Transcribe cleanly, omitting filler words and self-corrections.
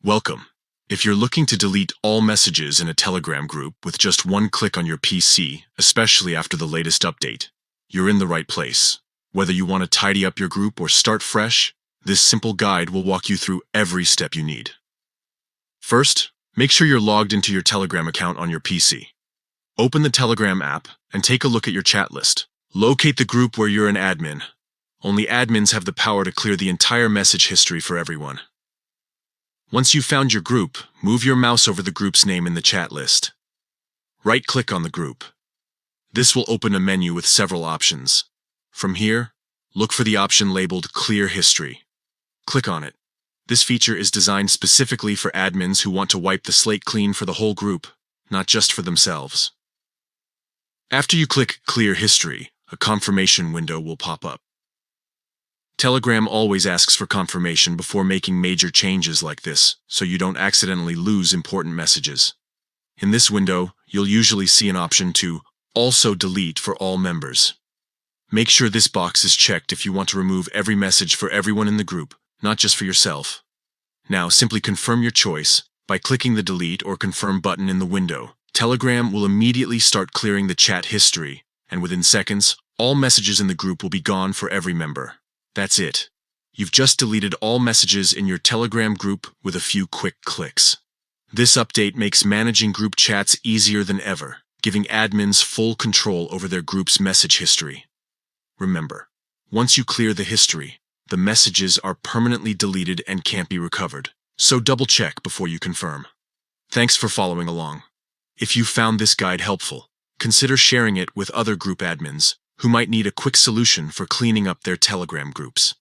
Welcome. If you're looking to delete all messages in a Telegram group with just one click on your PC, especially after the latest update, you're in the right place. Whether you want to tidy up your group or start fresh, this simple guide will walk you through every step you need. First, make sure you're logged into your Telegram account on your PC. Open the Telegram app and take a look at your chat list. Locate the group where you're an admin. Only admins have the power to clear the entire message history for everyone. Once you've found your group, move your mouse over the group's name in the chat list. Right-click on the group. This will open a menu with several options. From here, look for the option labeled Clear History. Click on it. This feature is designed specifically for admins who want to wipe the slate clean for the whole group, not just for themselves. After you click Clear History, a confirmation window will pop up. Telegram always asks for confirmation before making major changes like this, so you don't accidentally lose important messages. In this window, you'll usually see an option to also delete for all members. Make sure this box is checked if you want to remove every message for everyone in the group, not just for yourself. Now simply confirm your choice by clicking the delete or confirm button in the window. Telegram will immediately start clearing the chat history, and within seconds, all messages in the group will be gone for every member. That's it. You've just deleted all messages in your Telegram group with a few quick clicks. This update makes managing group chats easier than ever, giving admins full control over their group's message history. Remember, once you clear the history, the messages are permanently deleted and can't be recovered, so double-check before you confirm. Thanks for following along. If you found this guide helpful, consider sharing it with other group admins who might need a quick solution for cleaning up their Telegram groups.